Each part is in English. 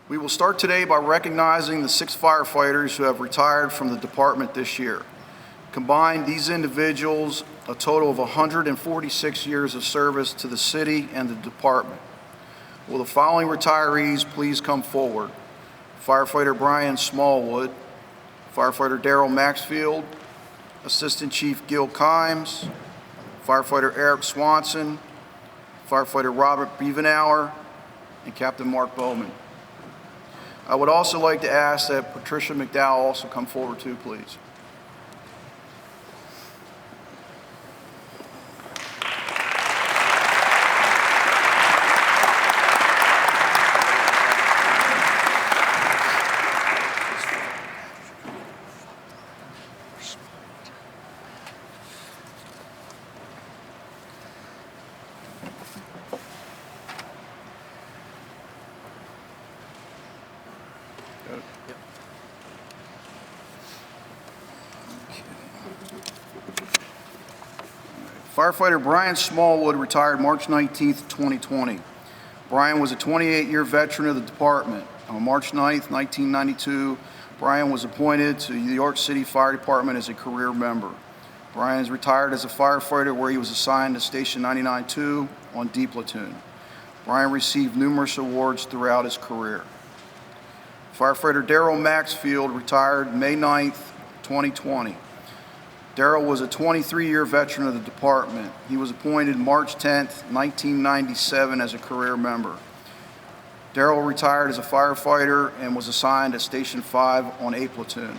We will start today by recognizing the 6 firefighters who have retired from the department this year. Combined, these individuals, a total of 146 years of service to the city and the department. Will the following retirees please come forward? Firefighter Brian Smallwood, Firefighter Daryl Maxfield, Assistant Chief Gil Kymes, Firefighter Eric Swanson, Firefighter Robert Bevenauer, and Captain Mark Bowman. I would also like to ask that Patricia Mcdowell also come forward too, please. Firefighter Brian Smallwood retired March 19th, 2020. Brian was a 28-year veteran of the department. On March 9th, 1992, Brian was appointed to the New York City Fire Department as a career member. Brian is retired as a firefighter where he was assigned to Station 99-2 on D Platoon. Brian received numerous awards throughout his career. Firefighter Daryl Maxfield retired May 9th, 2020. Daryl was a 23-year veteran of the department. He was appointed March 10th, 1997 as a career member. Daryl retired as a firefighter and was assigned to Station 5 on A Platoon.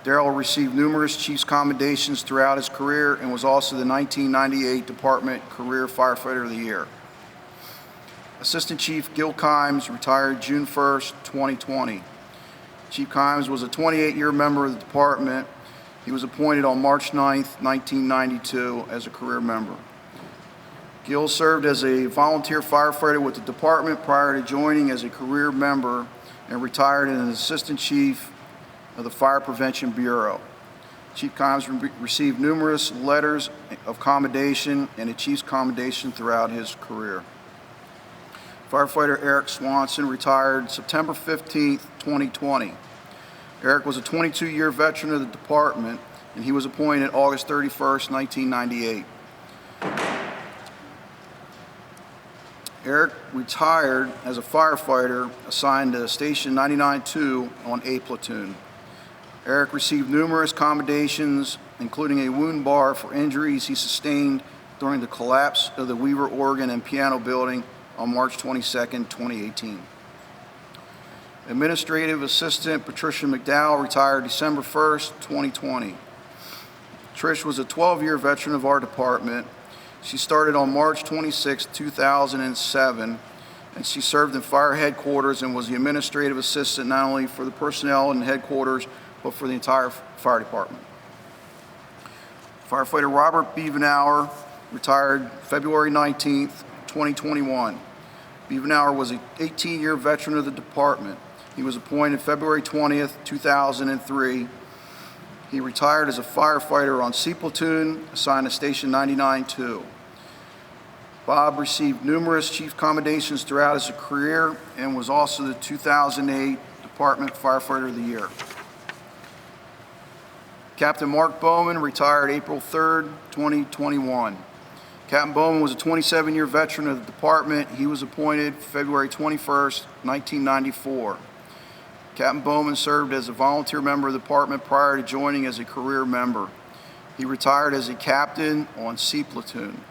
Daryl received numerous chief's commendations throughout his career and was also the 1998 Department Career Firefighter of the Year. Assistant Chief Gil Kymes retired June 1st, 2020. Chief Kymes was a 28-year member of the department. He was appointed on March 9th, 1992 as a career member. Gil served as a volunteer firefighter with the department prior to joining as a career member and retired as an assistant chief of the Fire Prevention Bureau. Chief Kymes received numerous letters of commendation and a chief's commendation throughout his career. Firefighter Eric Swanson retired September 15th, 2020. Eric was a 22-year veteran of the department, and he was appointed August 31st, 1998. Eric retired as a firefighter assigned to Station 99-2 on A Platoon. Eric received numerous commendations, including a wound bar for injuries he sustained during the collapse of the Weaver organ and piano building on March 22nd, 2018. Administrative Assistant Patricia Mcdowell retired December 1st, 2020. Trish was a 12-year veteran of our department. She started on March 26, 2007, and she served in fire headquarters and was the administrative assistant not only for the personnel in headquarters, but for the entire fire department. Firefighter Robert Bevenauer retired February 19th, 2021. Bevenauer was an 18-year veteran of the department. He was appointed February 20th, 2003. He retired as a firefighter on C Platoon, assigned to Station 99-2. Bob received numerous chief commendations throughout his career and was also the 2008 Department Firefighter of the Year. Captain Mark Bowman retired April 3rd, 2021. Captain Bowman was a 27-year veteran of the department. He was appointed February 21st, 1994. Captain Bowman served as a volunteer member of the department prior to joining as a career member. He retired as a captain on C Platoon.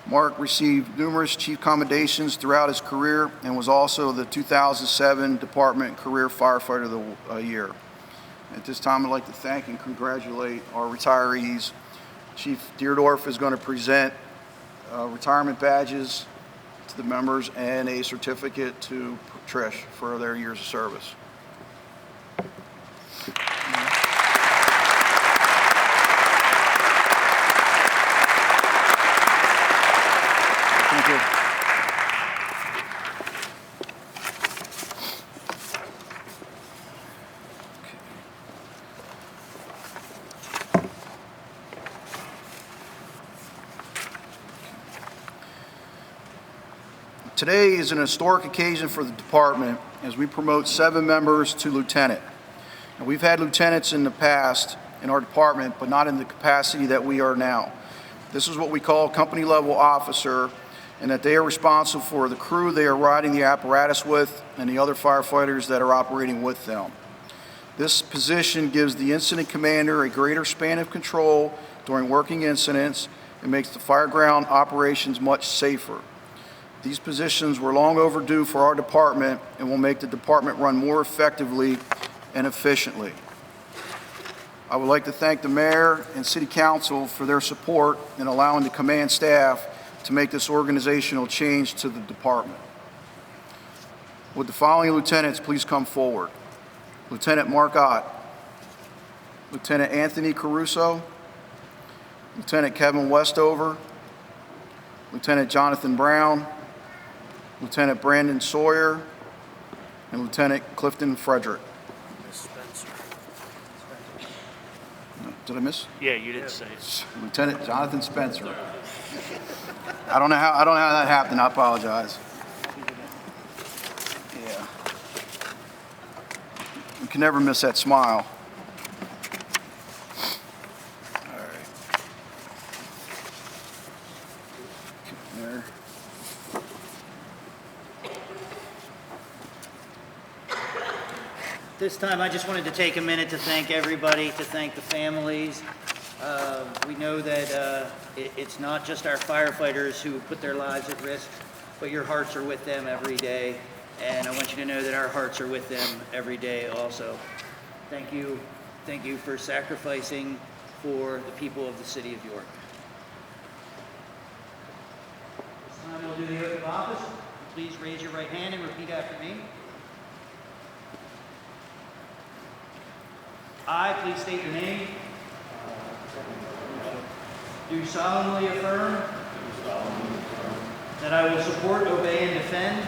Mark received numerous chief commendations throughout his career and was also the 2007 Department Career Firefighter of the Year. At this time, I'd like to thank and congratulate our retirees. Chief Deerdorf is going to present retirement badges to the members and a certificate to Trish for their years of service. Thank you. Today is an historic occasion for the department as we promote 7 members to lieutenant. Now, we've had lieutenants in the past in our department, but not in the capacity that we are now. This is what we call company level officer, and that they are responsible for the crew they are riding the apparatus with and the other firefighters that are operating with them. This position gives the incident commander a greater span of control during working incidents and makes the fireground operations much safer. These positions were long overdue for our department and will make the department run more effectively and efficiently. I would like to thank the mayor and city council for their support in allowing the command staff to make this organizational change to the department. Would the following lieutenants please come forward? Lieutenant Mark Ott, Lieutenant Anthony Caruso, Lieutenant Kevin Westover, Lieutenant Jonathan Brown, Lieutenant Brandon Sawyer, and Lieutenant Clifton Frederick. Did I miss? Yeah, you didn't say it. Lieutenant Jonathan Spencer. I don't know how that happened. I apologize. Yeah. You can never miss that smile. All right. There. This time, I just wanted to take a minute to thank everybody, to thank the families. We know that it's not just our firefighters who put their lives at risk, but your hearts are with them every day. And I want you to know that our hearts are with them every day also. Thank you. Thank you for sacrificing for the people of the city of York. This time we'll do the oath of office. Please raise your right hand and repeat after me. I, please state your name, do solemnly affirm that I will support, obey, and defend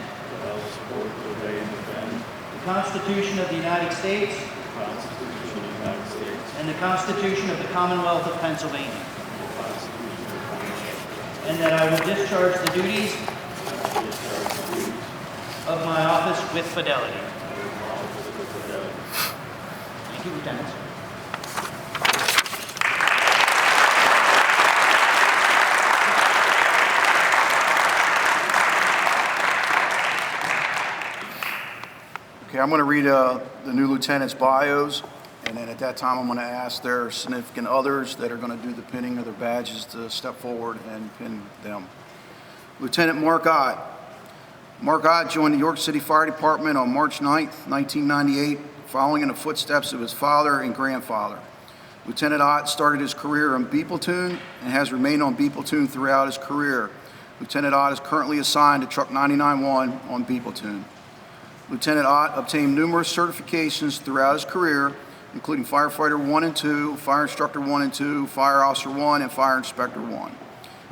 the Constitution of the United States and the Constitution of the Commonwealth of Pennsylvania, and that I will discharge the duties of my office with fidelity. Thank you, Lieutenant. Okay, I'm going to read the new lieutenants' bios, and then at that time I'm going to ask their significant others that are going to do the pinning of their badges to step forward and pin them. Lieutenant Mark Ott. Mark Ott joined the York City Fire Department on March 9th, 1998, following in the footsteps of his father and grandfather. Lieutenant Ott started his career on B Platoon and has remained on B Platoon throughout his career. Lieutenant Ott is currently assigned to Truck 99-1 on B Platoon. Lieutenant Ott obtained numerous certifications throughout his career, including Firefighter 1 and 2, Fire Instructor 1 and 2, Fire Officer 1, and Fire Inspector 1.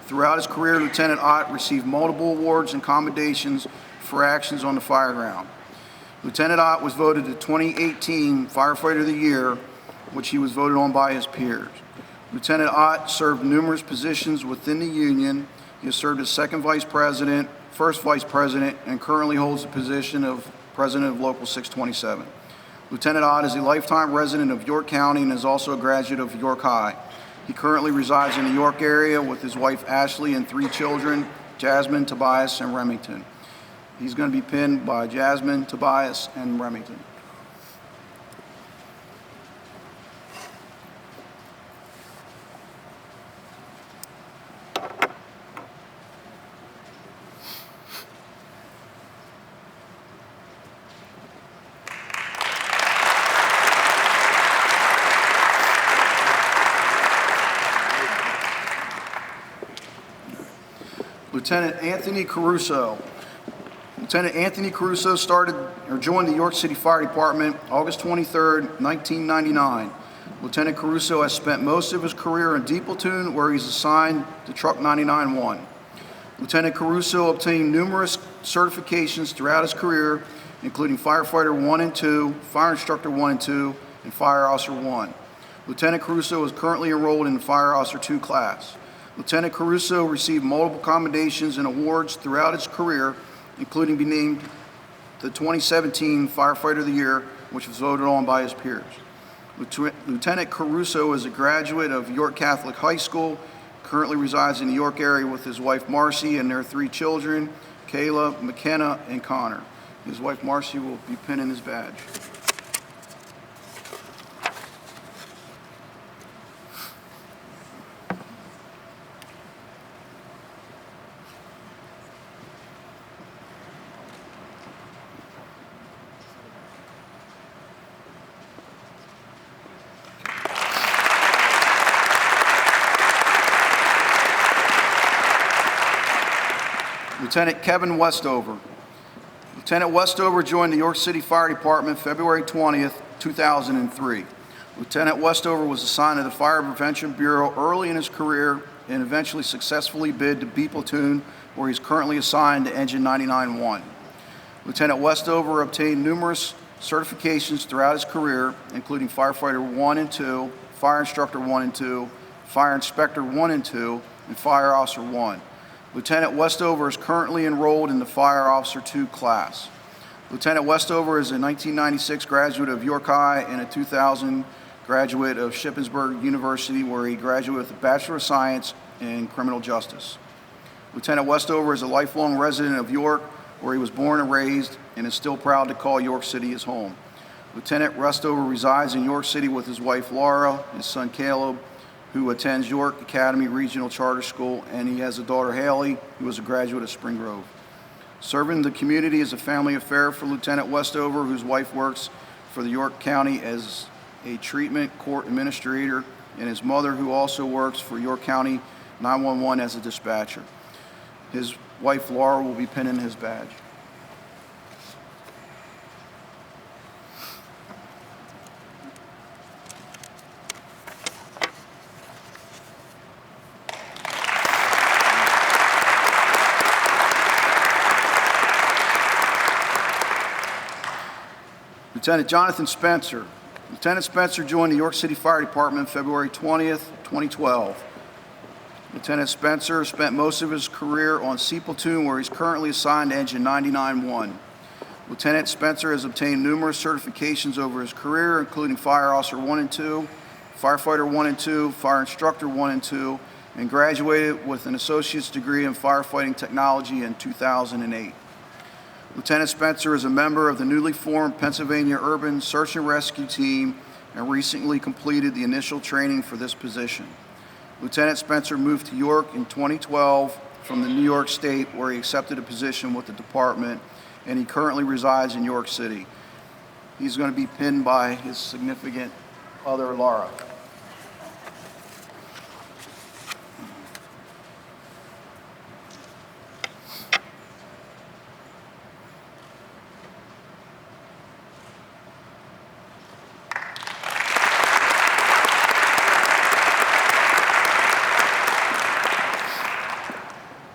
Throughout his career, Lieutenant Ott received multiple awards and commendations for actions on the fireground. Lieutenant Ott was voted the 2018 Firefighter of the Year, which he was voted on by his peers. Lieutenant Ott served numerous positions within the union. He has served as second vice president, first vice president, and currently holds the position of president of Local 627. Lieutenant Ott is a lifetime resident of York County and is also a graduate of York High. He currently resides in the York area with his wife Ashley and 3 children, Jasmine, Tobias, and Remington. He's going to be pinned by Jasmine, Tobias, and Remington. Lieutenant Anthony Caruso. Lieutenant Anthony Caruso joined the York City Fire Department August 23, 1999. Lieutenant Caruso has spent most of his career in D Platoon, where he's assigned to Truck 99-1. Lieutenant Caruso obtained numerous certifications throughout his career, including Firefighter 1 and 2, Fire Instructor 1 and 2, and Fire Officer 1. Lieutenant Caruso is currently enrolled in the Fire Officer 2 class. Lieutenant Caruso received multiple commendations and awards throughout his career, including being named the 2017 Firefighter of the Year, which was voted on by his peers. Lieutenant Caruso is a graduate of York Catholic High School, currently resides in the York area with his wife Marcy and their 3 children, Kayla, McKenna, and Connor. His wife Marcy will be pinning his badge. Lieutenant Kevin Westover. Lieutenant Westover joined the York City Fire Department February 20th, 2003. Lieutenant Westover was assigned to the Fire Prevention Bureau early in his career and eventually successfully bid to B Platoon, where he's currently assigned to Engine 99-1. Lieutenant Westover obtained numerous certifications throughout his career, including Firefighter 1 and 2, Fire Instructor 1 and 2, Fire Inspector 1 and 2, and Fire Officer 1. Lieutenant Westover is currently enrolled in the Fire Officer 2 class. Lieutenant Westover is a 1996 graduate of York High and a 2000 graduate of Shippensburg University, where he graduated with a Bachelor of Science in Criminal Justice. Lieutenant Westover is a lifelong resident of York, where he was born and raised, and is still proud to call York City his home. Lieutenant Westover resides in York City with his wife Laura, his son Caleb, who attends York Academy Regional Charter School, and he has a daughter, Haley, who is a graduate of Spring Grove. Serving the community is a family affair for Lieutenant Westover, whose wife works for the York County as a treatment court administrator, and his mother, who also works for York County 911 as a dispatcher. His wife, Laura, will be pinning his badge. Lieutenant Jonathan Spencer. Lieutenant Spencer joined the York City Fire Department February 20th, 2012. Lieutenant Spencer spent most of his career on C Platoon, where he's currently assigned to Engine 99-1. Lieutenant Spencer has obtained numerous certifications over his career, including Fire Officer 1 and 2, Firefighter 1 and 2, Fire Instructor 1 and 2, and graduated with an associate's degree in firefighting technology in 2008. Lieutenant Spencer is a member of the newly formed Pennsylvania Urban Search and Rescue Team and recently completed the initial training for this position. Lieutenant Spencer moved to York in 2012 from the New York State, where he accepted a position with the department, and he currently resides in York City. He's going to be pinned by his significant other, Laura.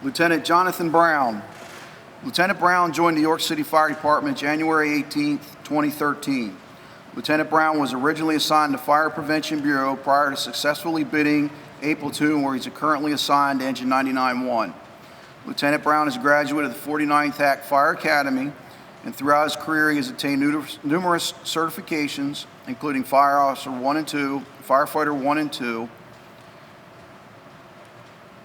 Lieutenant Jonathan Brown. Lieutenant Brown joined the York City Fire Department January 18, 2013. Lieutenant Brown was originally assigned to Fire Prevention Bureau prior to successfully bidding A Platoon, where he's currently assigned to Engine 99-1. Lieutenant Brown is a graduate of the 49th Act Fire Academy, and throughout his career he has attained numerous certifications, including Fire Officer 1 and 2, Firefighter 1 and 2,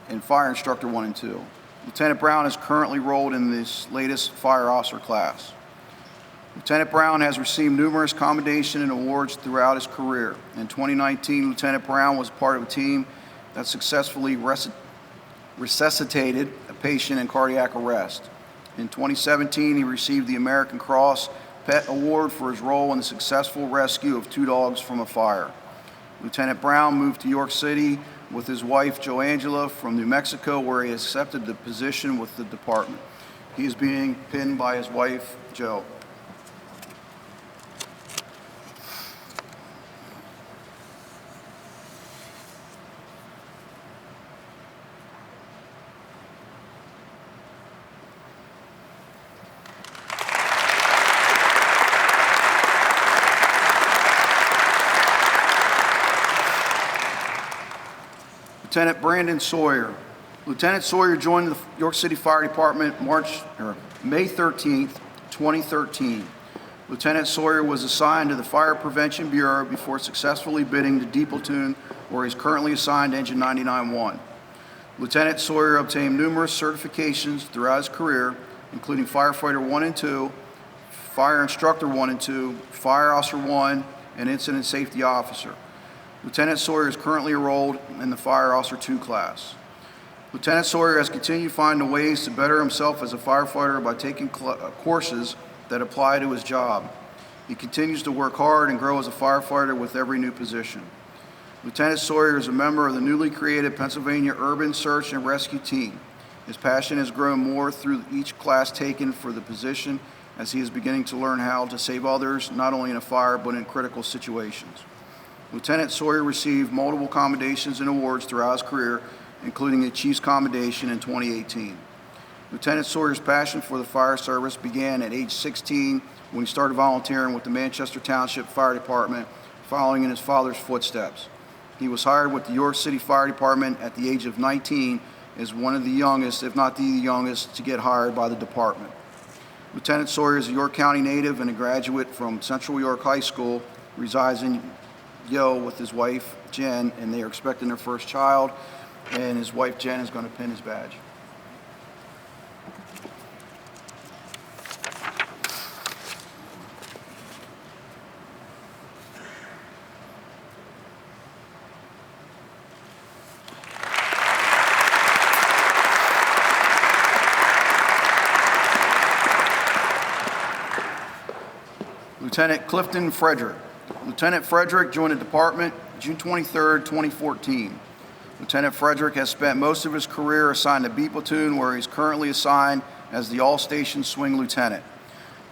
and Fire Instructor 1 and 2. Lieutenant Brown is currently enrolled in this latest Fire Officer class. Lieutenant Brown has received numerous commendation and awards throughout his career. In 2019, Lieutenant Brown was part of a team that successfully resuscitated a patient in cardiac arrest. In 2017, he received the American Cross Pet Award for his role in the successful rescue of 2 dogs from a fire. Lieutenant Brown moved to York City with his wife, Joangela, from New Mexico, where he accepted the position with the department. He is being pinned by his wife, Jo. Lieutenant Brandon Sawyer. Lieutenant Sawyer joined the York City Fire Department May 13th, 2013, Lieutenant Sawyer was assigned to the Fire Prevention Bureau before successfully bidding to D Platoon, where he's currently assigned Engine 99-1. Lieutenant Sawyer obtained numerous certifications throughout his career, including Firefighter 1 and 2, Fire Instructor 1 and 2, Fire Officer 1, and Incident Safety Officer. Lieutenant Sawyer is currently enrolled in the Fire Officer 2 class. Lieutenant Sawyer has continued finding ways to better himself as a firefighter by taking courses that apply to his job. He continues to work hard and grow as a firefighter with every new position. Lieutenant Sawyer is a member of the newly created Pennsylvania Urban Search and Rescue Team. His passion has grown more through each class taken for the position, as he is beginning to learn how to save others, not only in a fire, but in critical situations. Lieutenant Sawyer received multiple commendations and awards throughout his career, including a Chief's Commendation in 2018. Lieutenant Sawyer's passion for the fire service began at age 16 when he started volunteering with the Manchester Township Fire Department, following in his father's footsteps. He was hired with the York City Fire Department at the age of 19 as one of the youngest, if not the youngest, to get hired by the department. Lieutenant Sawyer is a York County native and a graduate from Central York High School, resides in Yo with his wife, Jen, and they are expecting their first child, and his wife, Jen, is going to pin his badge. Lieutenant Clifton Frederick. Lieutenant Frederick joined the department June 23, 2014. Lieutenant Frederick has spent most of his career assigned to B Platoon, where he's currently assigned as the all-station swing lieutenant.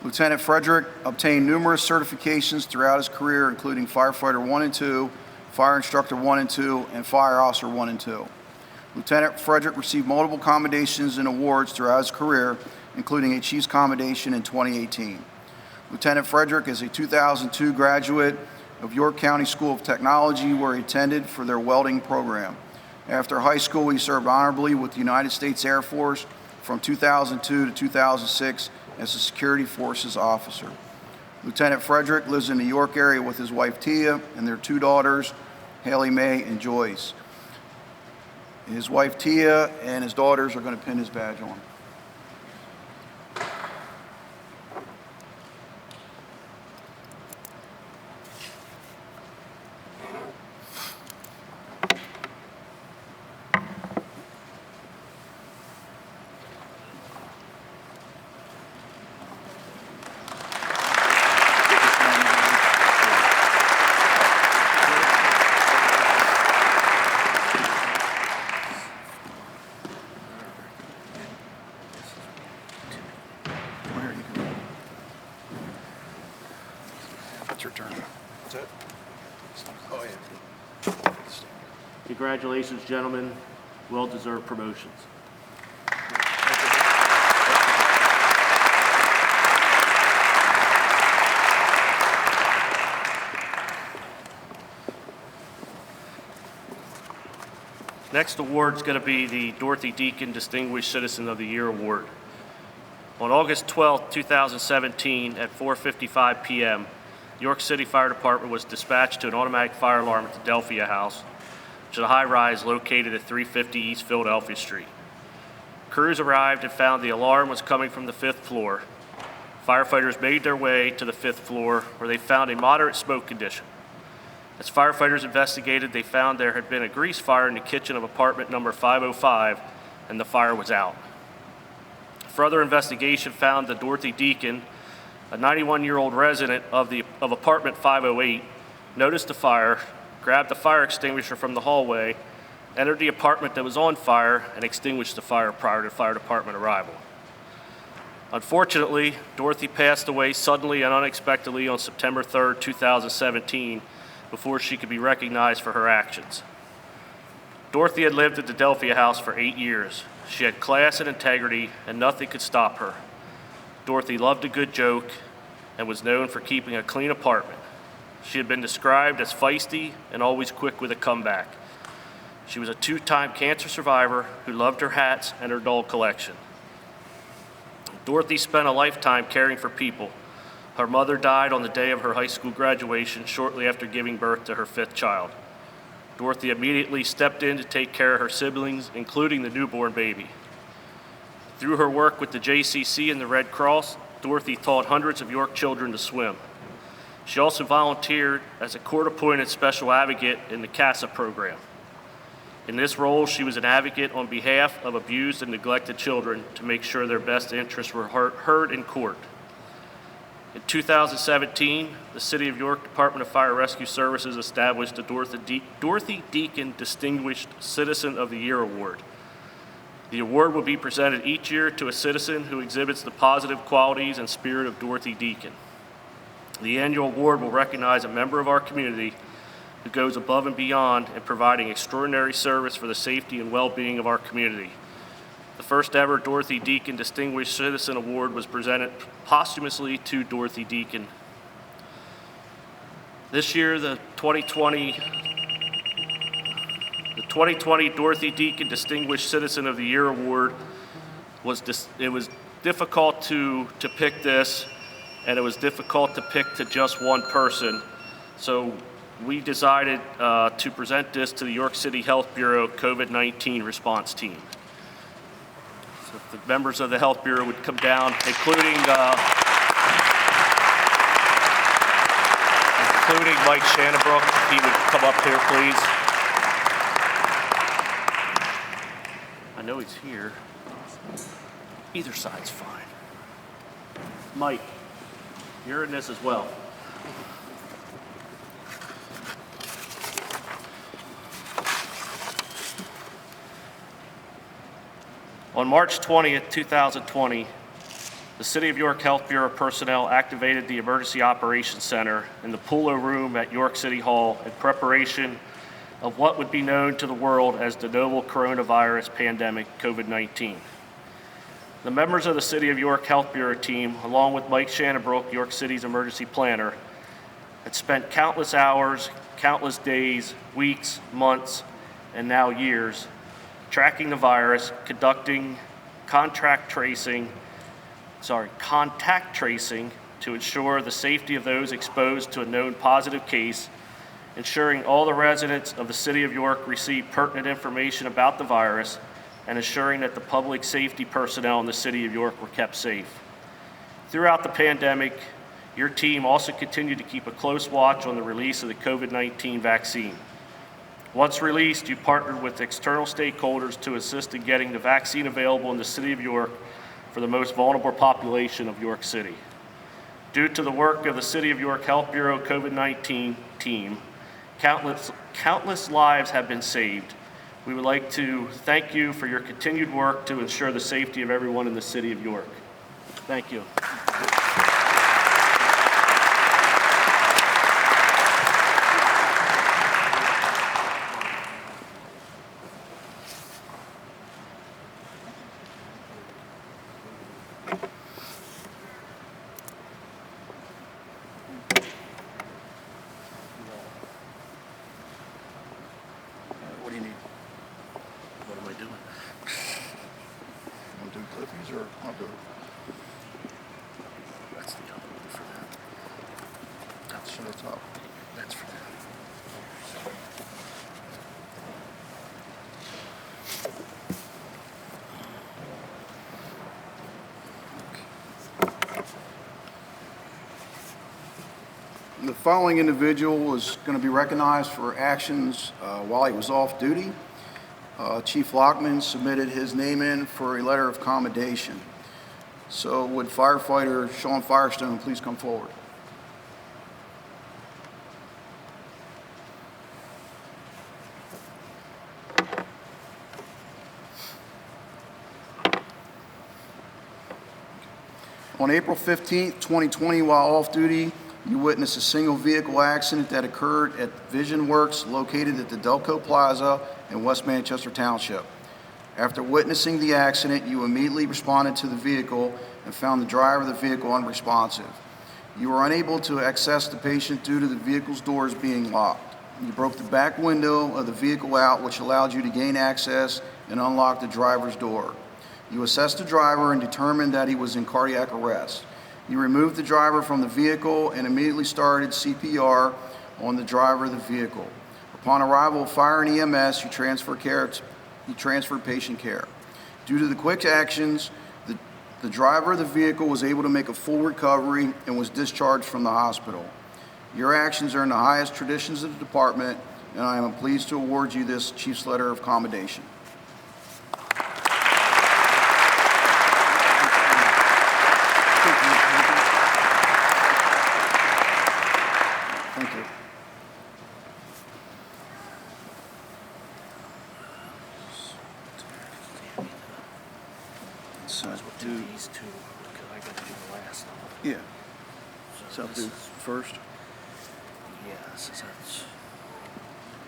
Lieutenant Frederick obtained numerous certifications throughout his career, including Firefighter 1 and 2, Fire Instructor 1 and 2, and Fire Officer 1 and 2. Lieutenant Frederick received multiple commendations and awards throughout his career, including a Chief's Commendation in 2018. Lieutenant Frederick is a 2002 graduate of York County School of Technology, where he attended for their welding program. After high school, he served honorably with the United States Air Force from 2002 to 2006 as a security forces officer. Lieutenant Frederick lives in the York area with his wife Tia and their two daughters, Haley Mae and Joyce. His wife Tia and his daughters are going to pin his badge on. Your turn. That's it? Oh, yeah. Congratulations, gentlemen. Well-deserved promotions. Next award is going to be the Dorothy Deacon Distinguished Citizen of the Year Award. On August 12, 2017, at 4:55 p.m., York City Fire Department was dispatched to an automatic fire alarm at the Delphia House, which is a high-rise located at 350 East Philadelphia Street. Crews arrived and found the alarm was coming from the 5th floor. Firefighters made their way to the 5th floor, where they found a moderate smoke condition. As firefighters investigated, they found there had been a grease fire in the kitchen of apartment number 505, and the fire was out. Further investigation found that Dorothy Deacon, a 91-year-old resident of apartment 508, noticed the fire, grabbed the fire extinguisher from the hallway, entered the apartment that was on fire, and extinguished the fire prior to fire department arrival. Unfortunately, Dorothy passed away suddenly and unexpectedly on September 3, 2017, before she could be recognized for her actions. Dorothy had lived at the Delphia House for 8 years. She had class and integrity, and nothing could stop her. Dorothy loved a good joke and was known for keeping a clean apartment. She had been described as feisty and always quick with a comeback. She was a 2-time cancer survivor who loved her hats and her doll collection. Dorothy spent a lifetime caring for people. Her mother died on the day of her high school graduation, shortly after giving birth to her 5th child. Dorothy immediately stepped in to take care of her siblings, including the newborn baby. Through her work with the JCC and the Red Cross, Dorothy taught hundreds of York children to swim. She also volunteered as a court-appointed special advocate in the CASA program. In this role, she was an advocate on behalf of abused and neglected children to make sure their best interests were heard in court. In 2017, the City of York Department of Fire Rescue Services established the Dorothy Deacon Distinguished Citizen of the Year Award. The award will be presented each year to a citizen who exhibits the positive qualities and spirit of Dorothy Deacon. The annual award will recognize a member of our community who goes above and beyond in providing extraordinary service for the safety and well-being of our community. The first ever Dorothy Deacon Distinguished Citizen Award was presented posthumously to Dorothy Deacon. This year, the 2020 Dorothy Deacon Distinguished Citizen of the Year Award was difficult to pick this, and it was difficult to pick to just one person. So we decided to present this to the York City Health Bureau COVID-19 response team. So if the members of the Health Bureau would come down, including Mike Shannabrook, if he would come up here, please. I know he's here. Either side's fine. Mike, you're in this as well. On March 20th, 2020, the City of York Health Bureau personnel activated the Emergency Operations Center in the Pullo Room at York City Hall in preparation of what would be known to the world as the novel coronavirus pandemic, COVID-19. The members of the City of York Health Bureau team, along with Mike Shannabrook, York City's emergency planner, had spent countless hours, countless days, weeks, months, and now years tracking the virus, conducting contact tracing to ensure the safety of those exposed to a known positive case, ensuring all the residents of the City of York received pertinent information about the virus, and ensuring that the public safety personnel in the City of York were kept safe. Throughout the pandemic, your team also continued to keep a close watch on the release of the COVID-19 vaccine. Once released, you partnered with external stakeholders to assist in getting the vaccine available in the City of York for the most vulnerable population of York City. Due to the work of the City of York Health Bureau COVID-19 team, countless lives have been saved. We would like to thank you for your continued work to ensure the safety of everyone in the City of York. Thank you. What do you need? What am I doing? Want to do Cliffies or I'll do it? That's the other one for that. That's the top. That's for that. The following individual is going to be recognized for actions while he was off duty. Chief Lockman submitted his name in for a letter of commendation. So would Firefighter Sean Firestone please come forward? On April 15th, 2020, while off duty, you witnessed a single vehicle accident that occurred at Vision Works located at the Delco Plaza in West Manchester Township. After witnessing the accident, you immediately responded to the vehicle and found the driver of the vehicle unresponsive. You were unable to access the patient due to the vehicle's doors being locked. You broke the back window of the vehicle out, which allowed you to gain access and unlock the driver's door. You assessed the driver and determined that he was in cardiac arrest. You removed the driver from the vehicle and immediately started CPR on the driver of the vehicle. Upon arrival of fire and EMS, you transferred patient care. Due to the quick actions, the driver of the vehicle was able to make a full recovery and was discharged from the hospital. Your actions are in the highest traditions of the department, and I am pleased to award you this Chief's Letter of Commendation. Thank you. So do These two, because I got to do the last one. yeah. So I'll do first. Yeah, since that's.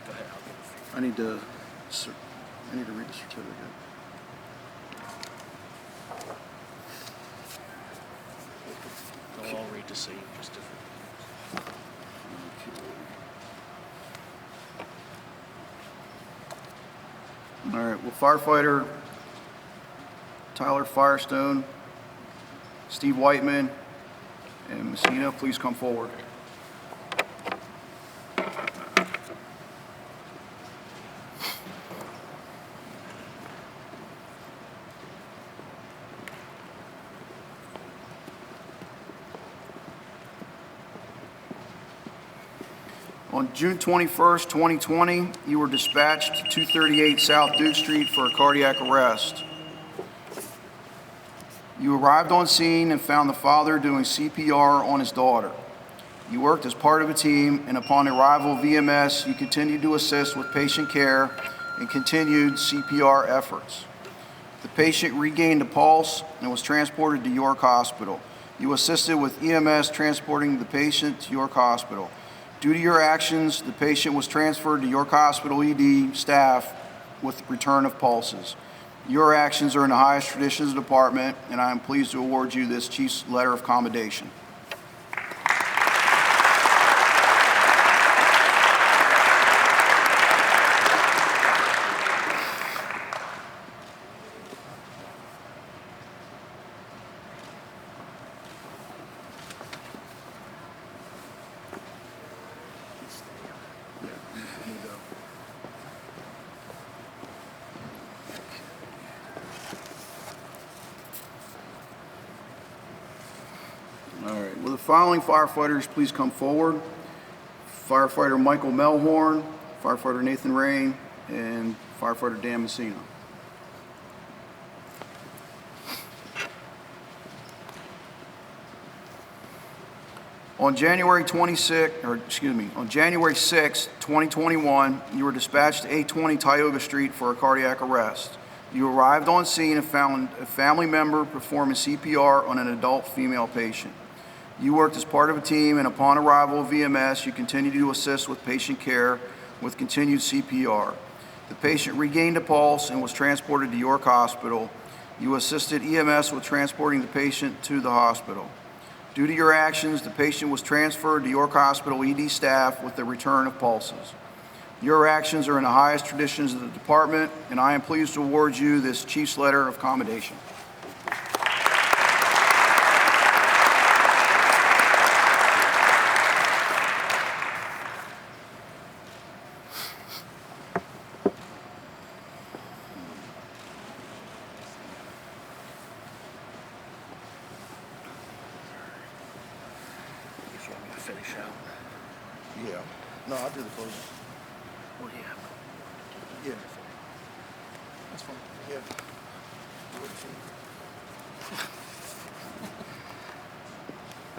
Go ahead, I'll give it for you. I need to read the certificate. They'll all read the same, just different. All right. Well, firefighter Tyler Firestone, Steve Whiteman, and Messina, please come forward. On June 21st, 2020, you were dispatched to 238 South Duke Street for a cardiac arrest. You arrived on scene and found the father doing CPR on his daughter. You worked as part of a team, and upon arrival of EMS, you continued to assist with patient care and continued CPR efforts. The patient regained a pulse and was transported to York Hospital. You assisted with EMS transporting the patient to York Hospital. Due to your actions, the patient was transferred to York Hospital ED staff with return of pulses. Your actions are in the highest traditions of the department, and I am pleased to award you this Chief's Letter of Commendation. All right, will the following firefighters please come forward? Firefighter Michael Melhorn, Firefighter Nathan Rain, and Firefighter Dan Messina. On January 6, 2021, you were dispatched to 820 Tioga Street for a cardiac arrest. You arrived on scene and found a family member performing CPR on an adult female patient. You worked as part of a team, and upon arrival of EMS, you continued to assist with patient care with continued CPR. The patient regained a pulse and was transported to York Hospital. You assisted EMS with transporting the patient to the hospital. Due to your actions, the patient was transferred to York Hospital ED staff with the return of pulses. Your actions are in the highest traditions of the department, and I am pleased to award you this Chief's Letter of Commendation. Finish out. Yeah. No, I'll do the closing. Well, yeah. Yeah. That's fine. Yeah.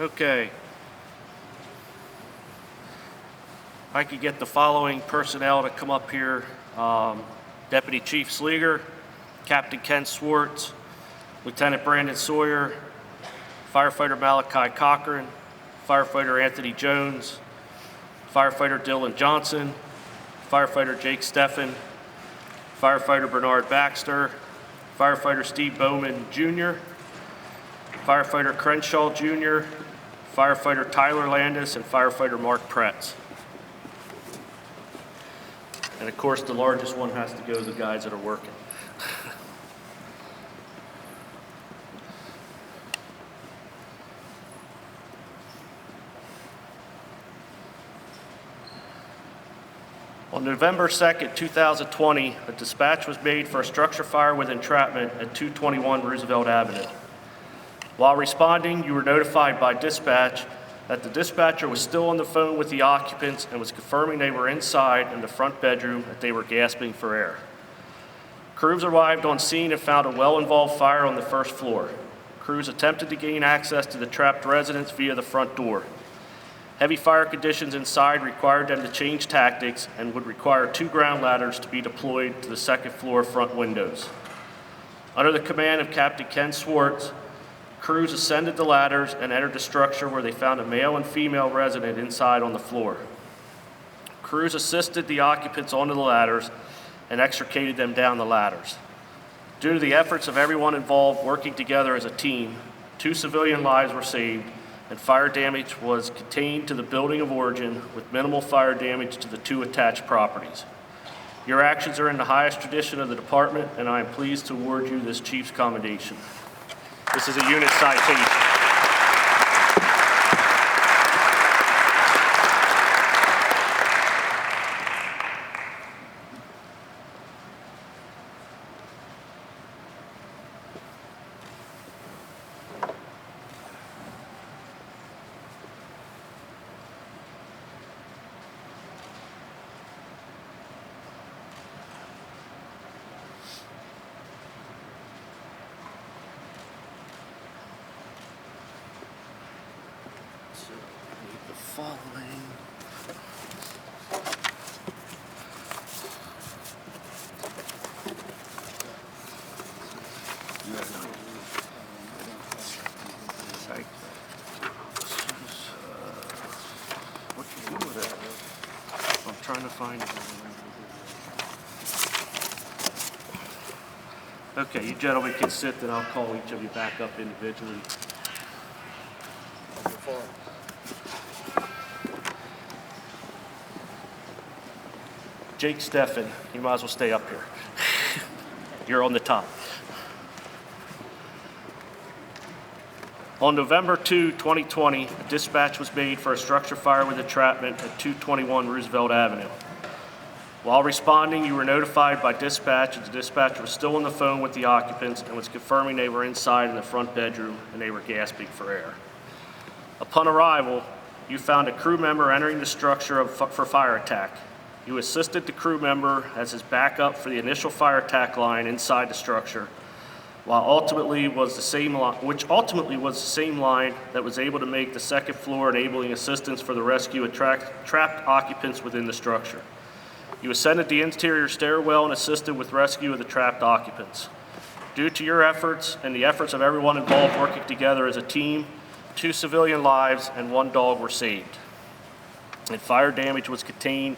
Okay. I could get the following personnel to come up here. Deputy Chief Slieger, Captain Ken Swartz, Lieutenant Brandon Sawyer, Firefighter Malachi Cochran, Firefighter Anthony Jones, Firefighter Dylan Johnson, Firefighter Jake Steffen, Firefighter Bernard Baxter, Firefighter Steve Bowman Jr., Firefighter Crenshaw Jr., Firefighter Tyler Landis, and Firefighter Mark Kratz. And of course, the largest one has to go to the guys that are working. On November 2nd, 2020, a dispatch was made for a structure fire with entrapment at 221 Roosevelt Avenue. While responding, you were notified by dispatch that the dispatcher was still on the phone with the occupants and was confirming they were inside in the front bedroom, that they were gasping for air. Crews arrived on scene and found a well-involved fire on the first floor. Crews attempted to gain access to the trapped residents via the front door. Heavy fire conditions inside required them to change tactics and would require 2 ground ladders to be deployed to the second floor front windows. Under the command of Captain Ken Swartz, crews ascended the ladders and entered the structure, where they found a male and female resident inside on the floor. Crews assisted the occupants onto the ladders and extricated them down the ladders. Due to the efforts of everyone involved working together as a team, 2 civilian lives were saved, and fire damage was contained to the building of origin, with minimal fire damage to the 2 attached properties. Your actions are in the highest tradition of the department, and I am pleased to award you this Chief's Commendation. This is a unit citation. Following. Right. What you do with it? I'm trying to find it. Okay, you gentlemen can sit, then I'll call each of you back up individually. Jake Steffen, you might as well stay up here. You're on the top. On November 2, 2020, a dispatch was made for a structure fire with entrapment at 221 Roosevelt Avenue. While responding, you were notified by dispatch that the dispatcher was still on the phone with the occupants and was confirming they were inside in the front bedroom and they were gasping for air. Upon arrival, you found a crew member entering the structure for fire attack. You assisted the crew member as his backup for the initial fire attack line inside the structure, which ultimately was the same line that was able to make the second floor, enabling assistance for the rescue of trapped occupants within the structure. You ascended the interior stairwell and assisted with rescue of the trapped occupants. Due to your efforts and the efforts of everyone involved working together as a team, 2 civilian lives and 1 dog were saved. And fire damage was contained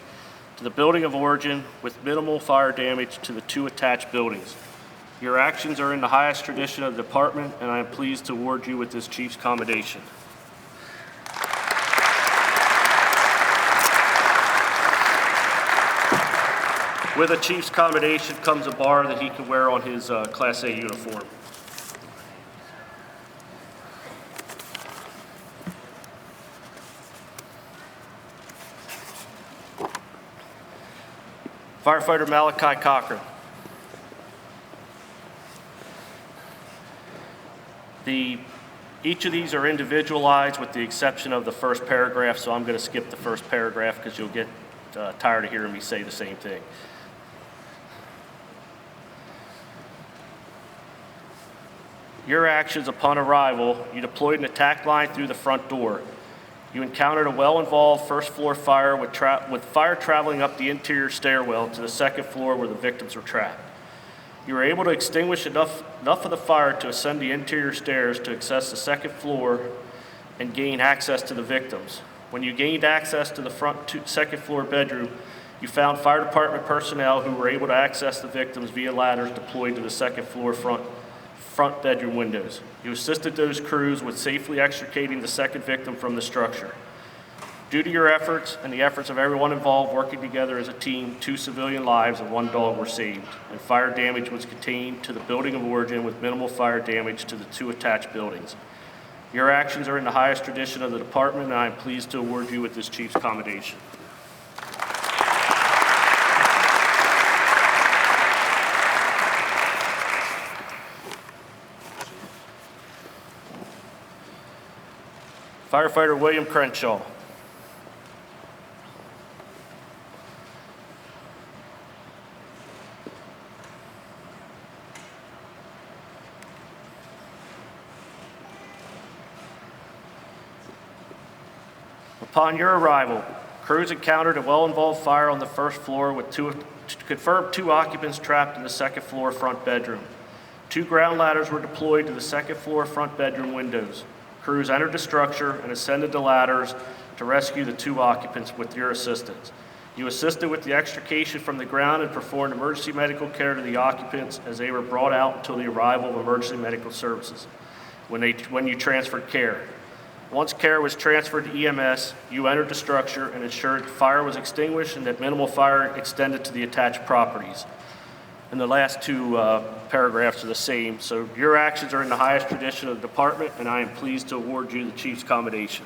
to the building of origin, with minimal fire damage to the 2 attached buildings. Your actions are in the highest tradition of the department, and I am pleased to award you with this Chief's Commendation. With a Chief's Commendation comes a bar that he can wear on his Class A uniform. Firefighter Malachi Cochran. Each of these are individualized with the exception of the first paragraph, so I'm going to skip the first paragraph because you'll get tired of hearing me say the same thing. Your actions upon arrival: you deployed an attack line through the front door. You encountered a well-involved first floor fire with fire traveling up the interior stairwell to the second floor where the victims were trapped. You were able to extinguish enough of the fire to ascend the interior stairs to access the second floor and gain access to the victims. When you gained access to the second floor bedroom, you found fire department personnel who were able to access the victims via ladders deployed to the second floor front bedroom windows. You assisted those crews with safely extricating the second victim from the structure. Due to your efforts and the efforts of everyone involved working together as a team, 2 civilian lives and 1 dog were saved, and fire damage was contained to the building of origin, with minimal fire damage to the 2 attached buildings. Your actions are in the highest tradition of the department, and I am pleased to award you with this Chief's Commendation. Firefighter William Crenshaw. Upon your arrival, crews encountered a well-involved fire on the first floor with confirmed two occupants trapped in the second floor front bedroom. 2 ground ladders were deployed to the second floor front bedroom windows. Crews entered the structure and ascended the ladders to rescue the 2 occupants with your assistance. You assisted with the extrication from the ground and performed emergency medical care to the occupants as they were brought out until the arrival of emergency medical services when you transferred care. Once care was transferred to EMS, you entered the structure and ensured the fire was extinguished and that minimal fire extended to the attached properties. And the last 2 paragraphs are the same. So your actions are in the highest tradition of the department, and I am pleased to award you the Chief's Commendation.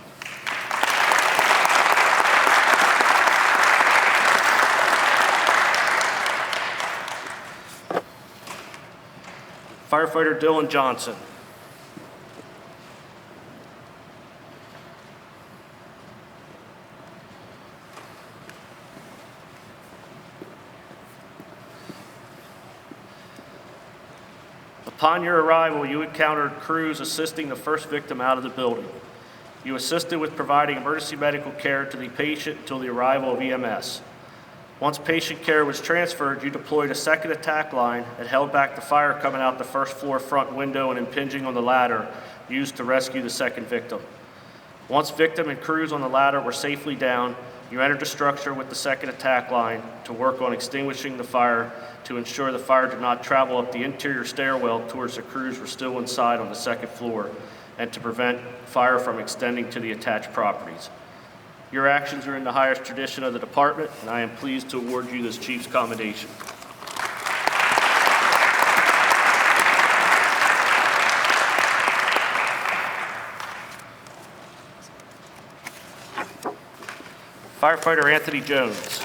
Firefighter Dylan Johnson. Upon your arrival, you encountered crews assisting the first victim out of the building. You assisted with providing emergency medical care to the patient until the arrival of EMS. Once patient care was transferred, you deployed a second attack line that held back the fire coming out the first floor front window and impinging on the ladder used to rescue the second victim. Once victim and crews on the ladder were safely down, you entered the structure with the second attack line to work on extinguishing the fire to ensure the fire did not travel up the interior stairwell towards the crews were still inside on the second floor and to prevent fire from extending to the attached properties. Your actions are in the highest tradition of the department, and I am pleased to award you this Chief's Commendation. Firefighter Anthony Jones.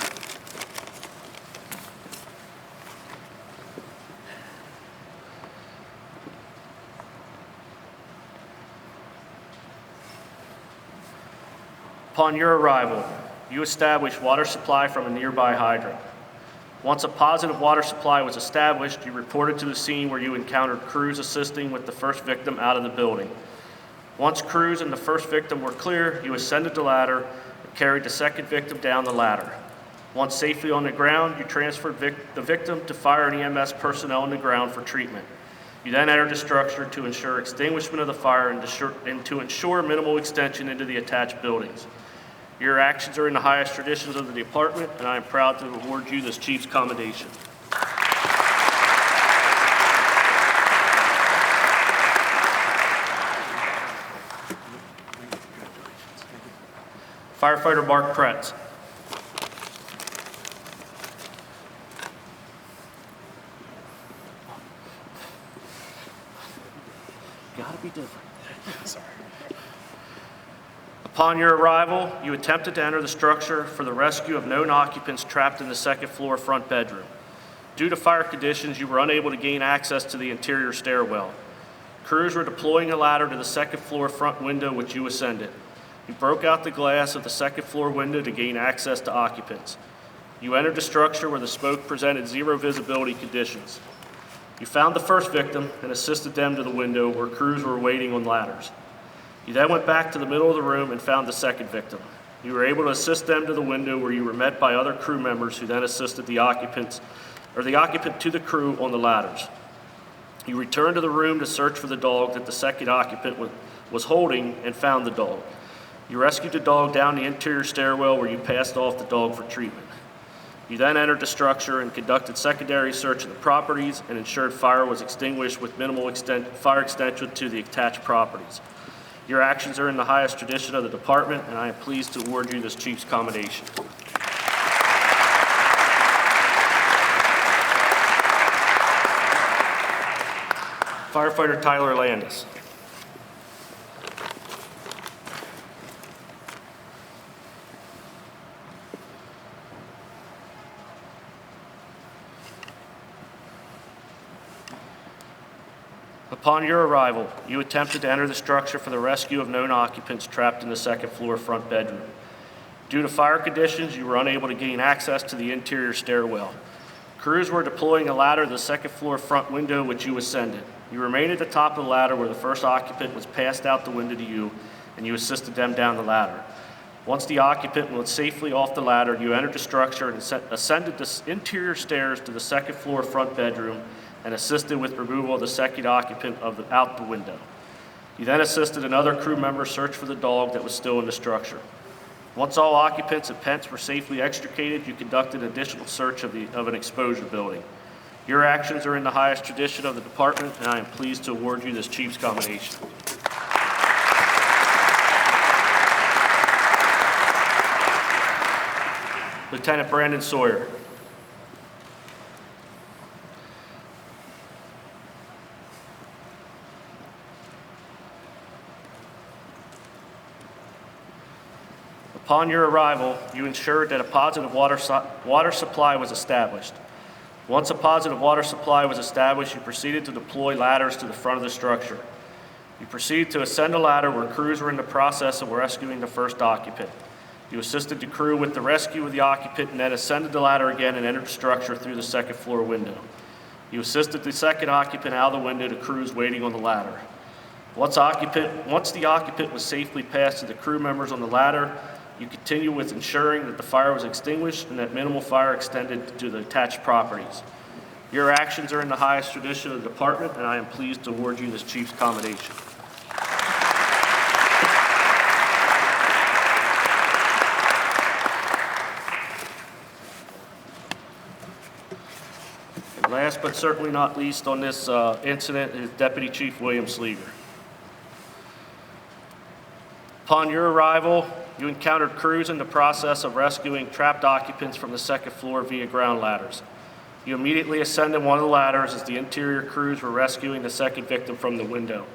Upon your arrival, you established water supply from a nearby hydrant. Once a positive water supply was established, you reported to the scene where you encountered crews assisting with the first victim out of the building. Once crews and the first victim were clear, you ascended the ladder and carried the second victim down the ladder. Once safely on the ground, you transferred the victim to fire and EMS personnel on the ground for treatment. You then entered the structure to ensure extinguishment of the fire and to ensure minimal extension into the attached buildings. Your actions are in the highest traditions of the department, and I am proud to award you this Chief's Commendation. Firefighter Mark Kratz. Gotta be different. Sorry. Upon your arrival, you attempted to enter the structure for the rescue of known occupants trapped in the second floor front bedroom. Due to fire conditions, you were unable to gain access to the interior stairwell. Crews were deploying a ladder to the second floor front window, which you ascended. You broke out the glass of the second floor window to gain access to occupants. You entered the structure where the smoke presented 0 visibility conditions. You found the first victim and assisted them to the window where crews were waiting on ladders. You then went back to the middle of the room and found the second victim. You were able to assist them to the window where you were met by other crew members who then assisted the occupant to the crew on the ladders. You returned to the room to search for the dog that the second occupant was holding and found the dog. You rescued the dog down the interior stairwell where you passed off the dog for treatment. You then entered the structure and conducted secondary search of the properties and ensured fire was extinguished with minimal fire extension to the attached properties. Your actions are in the highest tradition of the department, and I am pleased to award you this Chief's Commendation. Firefighter Tyler Landis. Upon your arrival, you attempted to enter the structure for the rescue of known occupants trapped in the second floor front bedroom. Due to fire conditions, you were unable to gain access to the interior stairwell. Crews were deploying a ladder to the second floor front window, which you ascended. You remained at the top of the ladder where the first occupant was passed out the window to you, and you assisted them down the ladder. Once the occupant was safely off the ladder, you entered the structure and ascended the interior stairs to the second floor front bedroom and assisted with removal of the second occupant out the window. You then assisted another crew member search for the dog that was still in the structure. Once all occupants and pets were safely extricated, you conducted an additional search of an exposure building. Your actions are in the highest tradition of the department, and I am pleased to award you this Chief's Commendation. Lieutenant Brandon Sawyer. Upon your arrival, you ensured that a positive water supply was established. Once a positive water supply was established, you proceeded to deploy ladders to the front of the structure. You proceeded to ascend a ladder where crews were in the process of rescuing the first occupant. You assisted the crew with the rescue of the occupant and then ascended the ladder again and entered the structure through the second floor window. You assisted the second occupant out of the window to crews waiting on the ladder. Once the occupant was safely passed to the crew members on the ladder, you continue with ensuring that the fire was extinguished and that minimal fire extended to the attached properties. Your actions are in the highest tradition of the department, and I am pleased to award you this Chief's Commendation. And last but certainly not least on this incident is Deputy Chief William Slieger. Upon your arrival, you encountered crews in the process of rescuing trapped occupants from the second floor via ground ladders. You immediately ascended one of the ladders as the interior crews were rescuing the second victim from the window.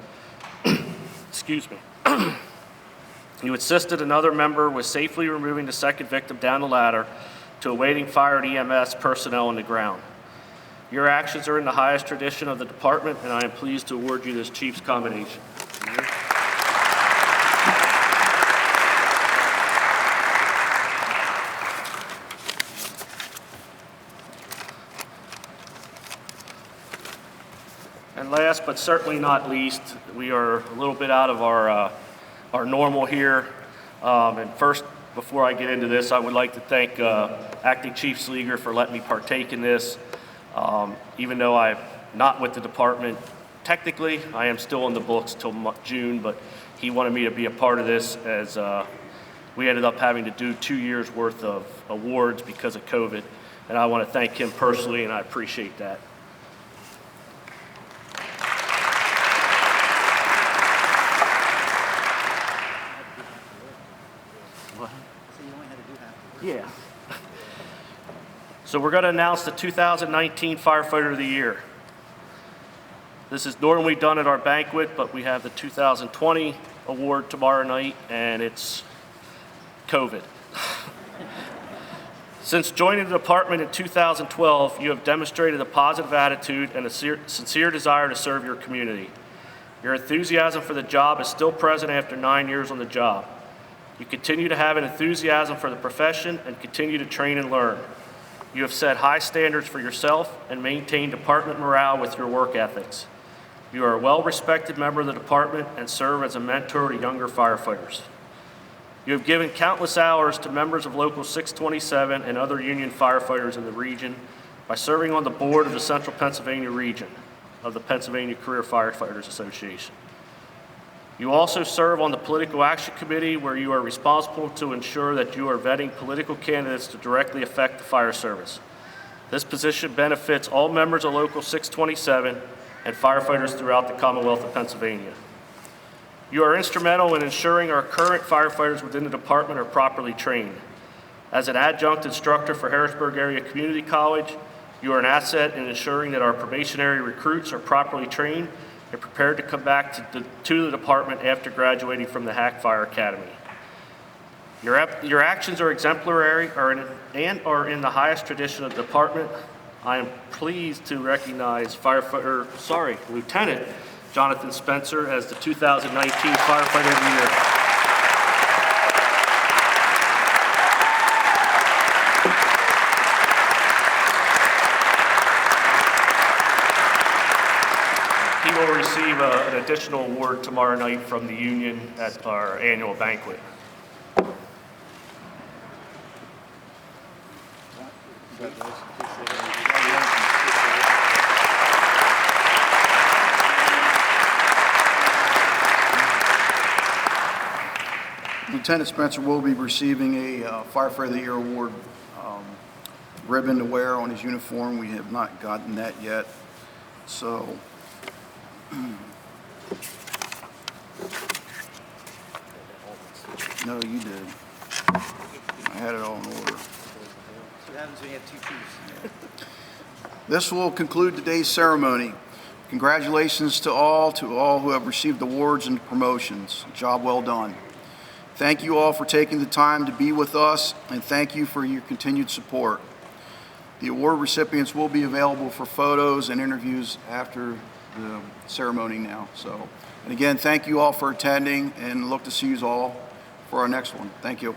Excuse me. You assisted another member with safely removing the second victim down the ladder to awaiting fire and EMS personnel on the ground. Your actions are in the highest tradition of the department, and I am pleased to award you this Chief's Commendation. And last but certainly not least, we are a little bit out of our normal here. And first, before I get into this, I would like to thank Acting Chief Slieger for letting me partake in this. Even though I'm not with the department, technically, I am still on the books till June, but he wanted me to be a part of this as we ended up having to do 2 years worth of awards because of COVID. And I want to thank him personally, and I appreciate that. Yeah. So we're going to announce the 2019 Firefighter of the Year. This is normally done at our banquet, but we have the 2020 award tomorrow night, and it's COVID. Since joining the department in 2012, you have demonstrated a positive attitude and a sincere desire to serve your community. Your enthusiasm for the job is still present after 9 years on the job. You continue to have an enthusiasm for the profession and continue to train and learn. You have set high standards for yourself and maintained department morale with your work ethics. You are a well-respected member of the department and serve as a mentor to younger firefighters. You have given countless hours to members of Local 627 and other union firefighters in the region by serving on the board of the Central Pennsylvania region of the Pennsylvania Career Firefighters Association. You also serve on the Political Action Committee, where you are responsible to ensure that you are vetting political candidates to directly affect the fire service. This position benefits all members of Local 627 and firefighters throughout the Commonwealth of Pennsylvania. You are instrumental in ensuring our current firefighters within the department are properly trained. As an adjunct instructor for Harrisburg Area Community College, you are an asset in ensuring that our probationary recruits are properly trained and prepared to come back to the department after graduating from the Hack Fire Academy. Your actions are exemplary and are in the highest tradition of the department. I am pleased to recognize Lieutenant Jonathan Spencer as the 2019 Firefighter of the Year. He will receive an additional award tomorrow night from the union at our annual banquet. Lieutenant Spencer will be receiving a Firefighter of the Year award ribbon to wear on his uniform. We have not gotten that yet. So, no, you did. I had it all in order. What happens when you have two chiefs? This will conclude today's ceremony. Congratulations to all who have received awards and promotions. Job well done. Thank you all for taking the time to be with us, and thank you for your continued support. The award recipients will be available for photos and interviews after the ceremony now. So, and again, thank you all for attending, and look to see you all for our next one. Thank you.